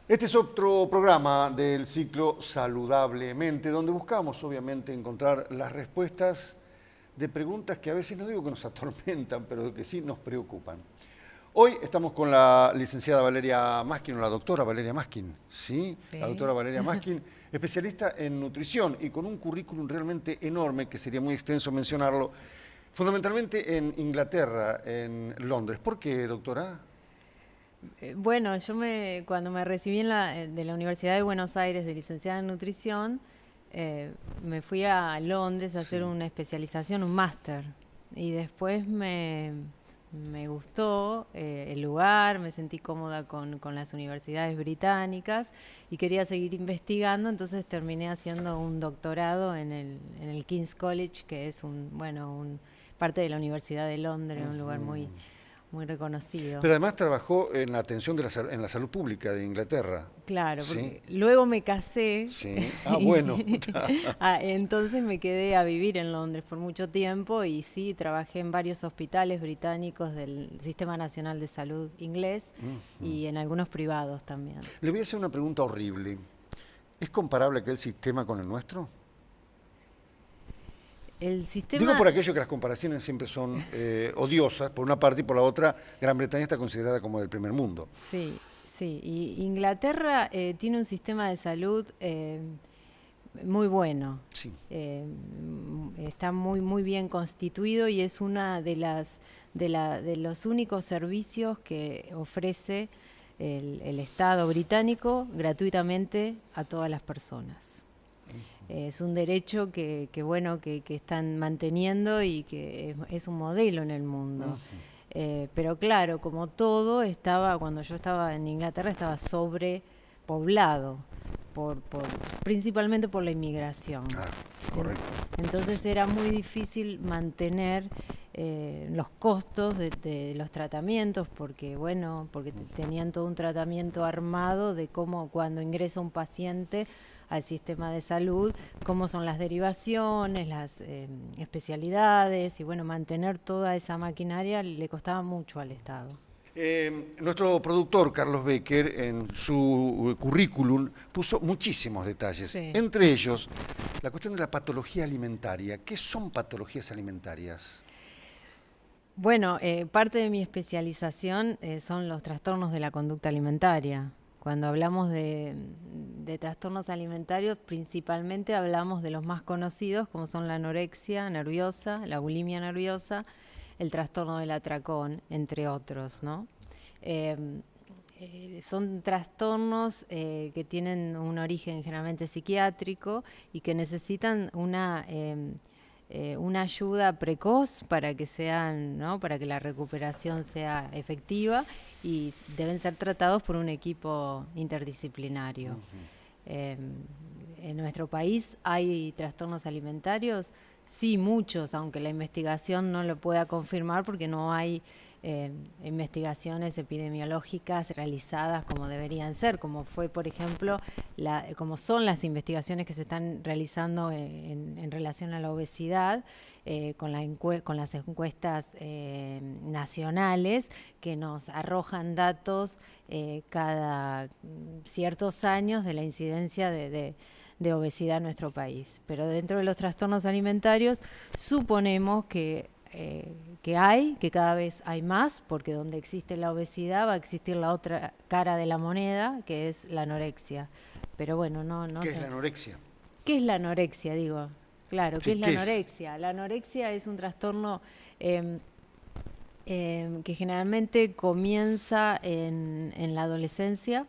Este es otro programa del ciclo Saludablemente, donde buscamos obviamente encontrar las respuestas de preguntas que a veces no digo que nos atormentan, pero que sí nos preocupan. Hoy estamos con la licenciada Valeria Maskin, o la doctora Valeria Maskin, ¿sí? La doctora Valeria Maskin, especialista en nutrición y con un currículum realmente enorme, que sería muy extenso mencionarlo, fundamentalmente en Inglaterra, en Londres. ¿Por qué, doctora? Bueno, cuando me recibí de la Universidad de Buenos Aires de licenciada en nutrición, me fui a Londres a hacer una especialización, un máster. Y después me gustó el lugar, me sentí cómoda con las universidades británicas y quería seguir investigando, entonces terminé haciendo un doctorado en el King's College, que es parte de la Universidad de Londres, un lugar muy reconocido. Pero además trabajó en la atención en la salud pública de Inglaterra. Claro, ¿Sí? Porque luego me casé. Sí. Ah, bueno. Entonces me quedé a vivir en Londres por mucho tiempo y sí, trabajé en varios hospitales británicos del Sistema Nacional de Salud inglés y en algunos privados también. Le voy a hacer una pregunta horrible. ¿Es comparable aquel sistema con el nuestro? El sistema... Digo por aquello que las comparaciones siempre son odiosas, por una parte, y por la otra, Gran Bretaña está considerada como del primer mundo. Sí, sí. Y Inglaterra tiene un sistema de salud muy bueno. Sí. Está muy bien constituido y es una de los únicos servicios que ofrece el Estado británico gratuitamente a todas las personas. Es un derecho que están manteniendo y que es un modelo en el mundo. Pero claro, como todo, cuando yo estaba en Inglaterra, estaba sobrepoblado, principalmente por la inmigración. Ah, correcto. Entonces era muy difícil mantener los costos de los tratamientos, porque tenían todo un tratamiento armado de cómo cuando ingresa un paciente al sistema de salud, cómo son las derivaciones, las especialidades, y mantener toda esa maquinaria le costaba mucho al Estado. Nuestro productor, Carlos Becker, en su currículum puso muchísimos detalles, Sí. Entre ellos la cuestión de la patología alimentaria. ¿Qué son patologías alimentarias? Bueno, parte de mi especialización son los trastornos de la conducta alimentaria. Cuando hablamos de trastornos alimentarios, principalmente hablamos de los más conocidos, como son la anorexia nerviosa, la bulimia nerviosa, el trastorno del atracón, entre otros, ¿no? Son trastornos que tienen un origen generalmente psiquiátrico y que necesitan una ayuda precoz para que para que la recuperación sea efectiva, y deben ser tratados por un equipo interdisciplinario. En nuestro país hay trastornos alimentarios, sí, muchos, aunque la investigación no lo pueda confirmar porque no hay investigaciones epidemiológicas realizadas como deberían ser, como fue, por ejemplo, como son las investigaciones que se están realizando en relación a la obesidad, con las encuestas nacionales que nos arrojan datos cada ciertos años de la incidencia de obesidad en nuestro país. Pero dentro de los trastornos alimentarios suponemos que cada vez hay más, porque donde existe la obesidad va a existir la otra cara de la moneda, que es la anorexia. Pero bueno, no ¿Qué sé. es la anorexia? ¿Qué es la anorexia? Digo, claro, ¿qué es la anorexia? La anorexia es un trastorno que generalmente comienza en la adolescencia,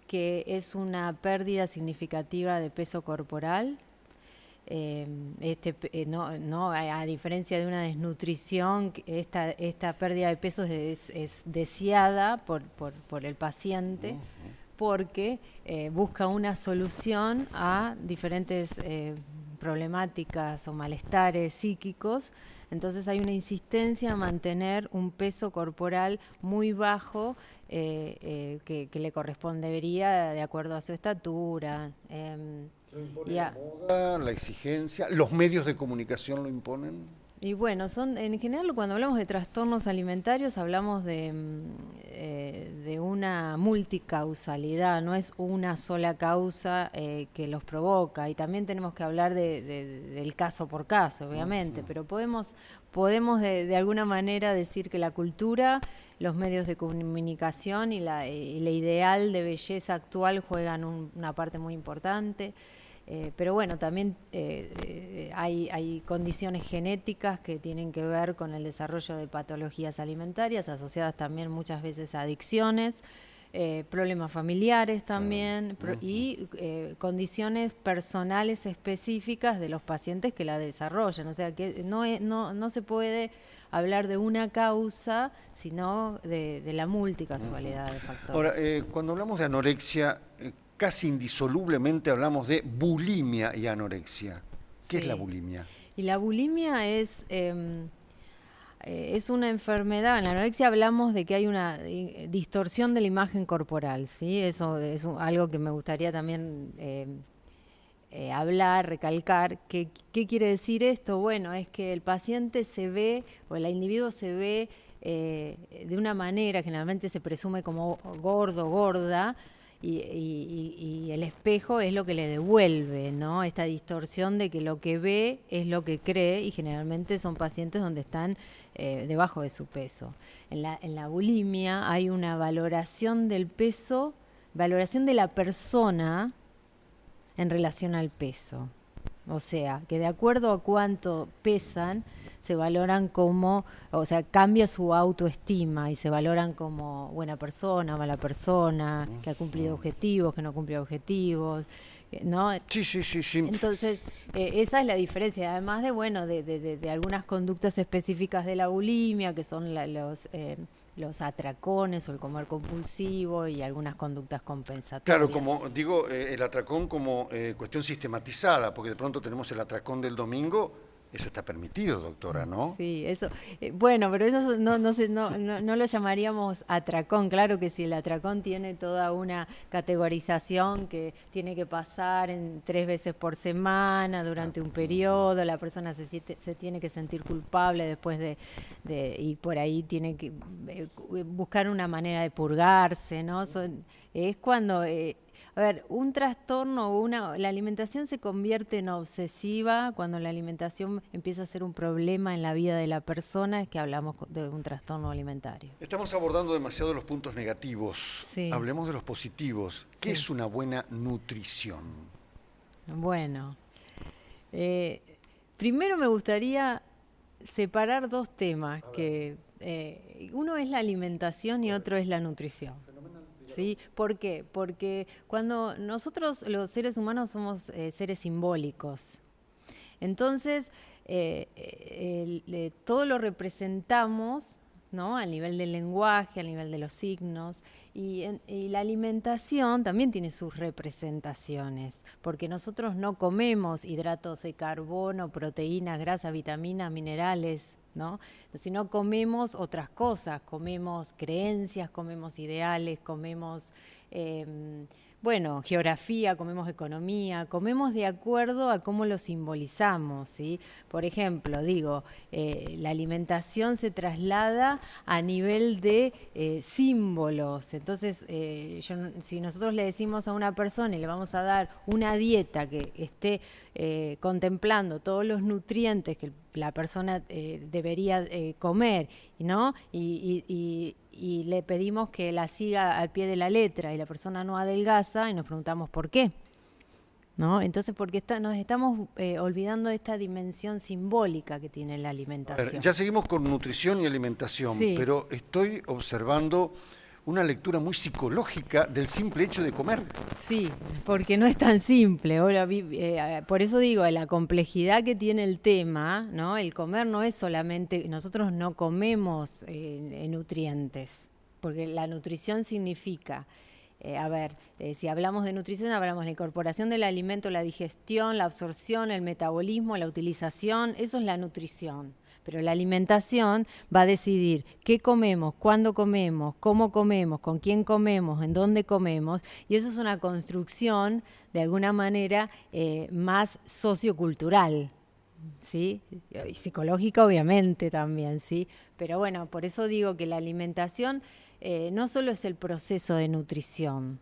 que es una pérdida significativa de peso corporal. A diferencia de una desnutrición, esta pérdida de peso es deseada por el paciente, porque busca una solución a diferentes problemáticas o malestares psíquicos. Entonces hay una insistencia a mantener un peso corporal muy bajo que le correspondería de acuerdo a su estatura. ¿Lo impone la moda, la exigencia? ¿Los medios de comunicación lo imponen? Y bueno, en general cuando hablamos de trastornos alimentarios hablamos de una multicausalidad, no es una sola causa que los provoca, y también tenemos que hablar del caso por caso, obviamente, pero podemos de alguna manera decir que la cultura, los medios de comunicación y la ideal de belleza actual juegan una parte muy importante. Pero bueno, también hay condiciones genéticas que tienen que ver con el desarrollo de patologías alimentarias, asociadas también muchas veces a adicciones, problemas familiares también, y condiciones personales específicas de los pacientes que la desarrollan. O sea que no se puede hablar de una causa, sino de la multicausalidad de factores. Ahora, cuando hablamos de anorexia, casi indisolublemente hablamos de bulimia y anorexia. ¿Qué es la bulimia? Y la bulimia es una enfermedad. En la anorexia hablamos de que hay una distorsión de la imagen corporal, ¿sí? Eso es algo que me gustaría también hablar, recalcar. ¿Qué quiere decir esto? Bueno, es que el paciente se ve, o el individuo se ve de una manera, generalmente se presume como gordo, gorda, y el espejo es lo que le devuelve, ¿no? Esta distorsión de que lo que ve es lo que cree, y generalmente son pacientes donde están debajo de su peso. En la bulimia hay una valoración del peso, valoración de la persona en relación al peso. O sea, que de acuerdo a cuánto pesan, se valoran como, o sea, cambia su autoestima y se valoran como buena persona, mala persona, que ha cumplido objetivos, que no cumplió objetivos, ¿no? Sí. Entonces, esa es la diferencia, además de, bueno, de algunas conductas específicas de la bulimia, que son los atracones o el comer compulsivo y algunas conductas compensatorias. Claro, como digo, el atracón como cuestión sistematizada, porque de pronto tenemos el atracón del domingo. Eso está permitido, doctora, ¿no? Sí, eso. Bueno, pero eso no lo llamaríamos atracón. Claro que sí, el atracón tiene toda una categorización que tiene que pasar 3 veces por semana durante un periodo. La persona se tiene que sentir culpable después y por ahí tiene que buscar una manera de purgarse, ¿no? Es cuando... A ver, un trastorno la alimentación se convierte en obsesiva cuando la alimentación empieza a ser un problema en la vida de la persona, es que hablamos de un trastorno alimentario. Estamos abordando demasiado los puntos negativos. Sí. Hablemos de los positivos. ¿Qué es una buena nutrición? Bueno, primero me gustaría separar 2 temas, que uno es la alimentación y otro es la nutrición. ¿Sí? ¿Por qué? Porque cuando nosotros los seres humanos somos seres simbólicos, entonces todo lo representamos, ¿no? A nivel del lenguaje, a nivel de los signos, y la alimentación también tiene sus representaciones, porque nosotros no comemos hidratos de carbono, proteínas, grasas, vitaminas, minerales, ¿no? Sino comemos otras cosas, comemos creencias, comemos ideales, comemos geografía, comemos economía, comemos de acuerdo a cómo lo simbolizamos, ¿sí? Por ejemplo, la alimentación se traslada a nivel de símbolos. Entonces, si nosotros le decimos a una persona y le vamos a dar una dieta que esté contemplando todos los nutrientes que la persona debería comer, ¿no? Y le pedimos que la siga al pie de la letra y la persona no adelgaza y nos preguntamos por qué, ¿no? Entonces, porque nos estamos olvidando de esta dimensión simbólica que tiene la alimentación. A ver, ya seguimos con nutrición y alimentación, sí, pero estoy observando una lectura muy psicológica del simple hecho de comer. Sí, porque no es tan simple. Ahora, por eso digo, la complejidad que tiene el tema, ¿no? El comer no es solamente, nosotros no comemos nutrientes, porque la nutrición significa Si hablamos de nutrición, hablamos de la incorporación del alimento, la digestión, la absorción, el metabolismo, la utilización, eso es la nutrición. Pero la alimentación va a decidir qué comemos, cuándo comemos, cómo comemos, con quién comemos, en dónde comemos, y eso es una construcción, de alguna manera, más sociocultural, ¿sí? Y psicológica obviamente también, ¿sí? Pero bueno, por eso digo que la alimentación no solo es el proceso de nutrición,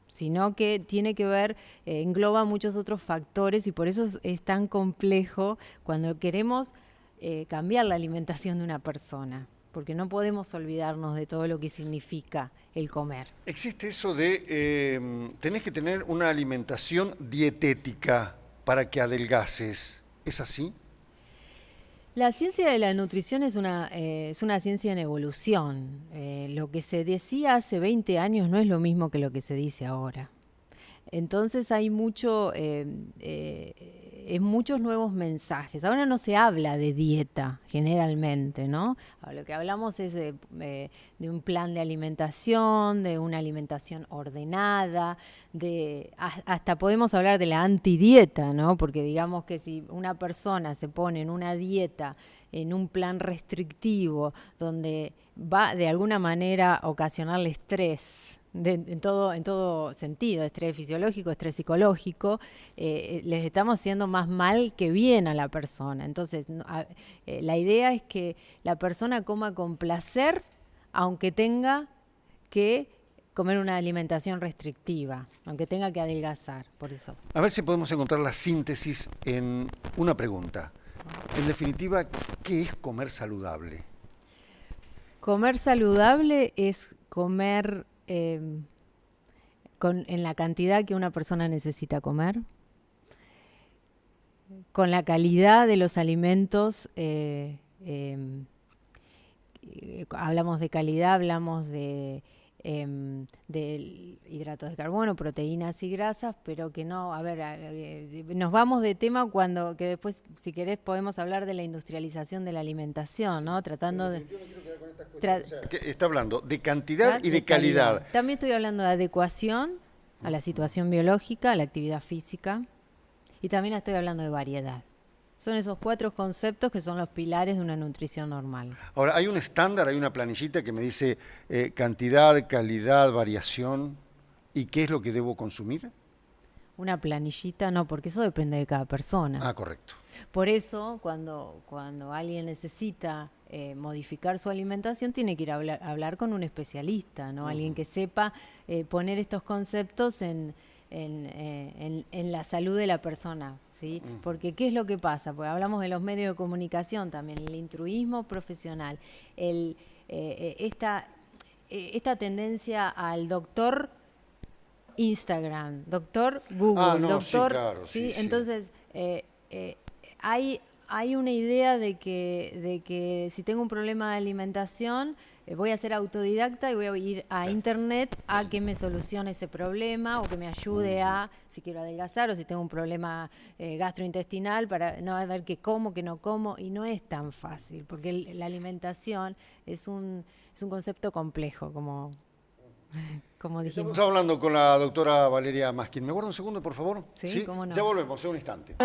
sino que tiene que ver, engloba muchos otros factores, y por eso es tan complejo cuando queremos cambiar la alimentación de una persona, porque no podemos olvidarnos de todo lo que significa el comer. Existe eso de tenés que tener una alimentación dietética para que adelgaces. ¿Es así? La ciencia de la nutrición es una ciencia en evolución. Lo que se decía hace 20 años no es lo mismo que lo que se dice ahora. Entonces hay muchos nuevos mensajes. Ahora no se habla de dieta generalmente, ¿no? Lo que hablamos es de un plan de alimentación, de una alimentación ordenada, hasta podemos hablar de la antidieta, ¿no? Porque digamos que si una persona se pone en una dieta, en un plan restrictivo, donde va de alguna manera a ocasionarle estrés, en todo sentido, estrés fisiológico, estrés psicológico, les estamos haciendo más mal que bien a la persona. Entonces, la idea es que la persona coma con placer, aunque tenga que comer una alimentación restrictiva, aunque tenga que adelgazar, por eso. A ver si podemos encontrar la síntesis en una pregunta. En definitiva, ¿qué es comer saludable? Comer saludable es comer en la cantidad que una persona necesita comer, con la calidad de los alimentos. Hablamos de calidad, hablamos de hidratos de carbono, proteínas y grasas, pero que no, nos vamos de tema que después, si querés, podemos hablar de la industrialización de la alimentación, ¿no? Tratando de... Está hablando de cantidad y de calidad. También estoy hablando de adecuación a la situación biológica, a la actividad física, y también estoy hablando de variedad. Son esos 4 conceptos que son los pilares de una nutrición normal. Ahora, hay un estándar, hay una planillita que me dice cantidad, calidad, variación, ¿y qué es lo que debo consumir? Una planillita no, porque eso depende de cada persona. Ah, correcto. Por eso, cuando alguien necesita modificar su alimentación, tiene que ir a hablar con un especialista, ¿no? Alguien que sepa poner estos conceptos en la salud de la persona, ¿sí? Porque ¿qué es lo que pasa? Porque hablamos de los medios de comunicación también, el intruismo profesional, esta tendencia al doctor Instagram, doctor Google, doctor... Sí, claro, ¿sí? Sí. Entonces, hay una idea de que si tengo un problema de alimentación, voy a ser autodidacta y voy a ir a internet a que me solucione ese problema o que me ayude si quiero adelgazar o si tengo un problema gastrointestinal, para no ver qué como, qué no como, y no es tan fácil, porque la alimentación es un concepto complejo, como dijimos. Estamos hablando con la doctora Valeria Maskin. ¿Me guarda un segundo, por favor? Sí, cómo no. Ya volvemos en un instante.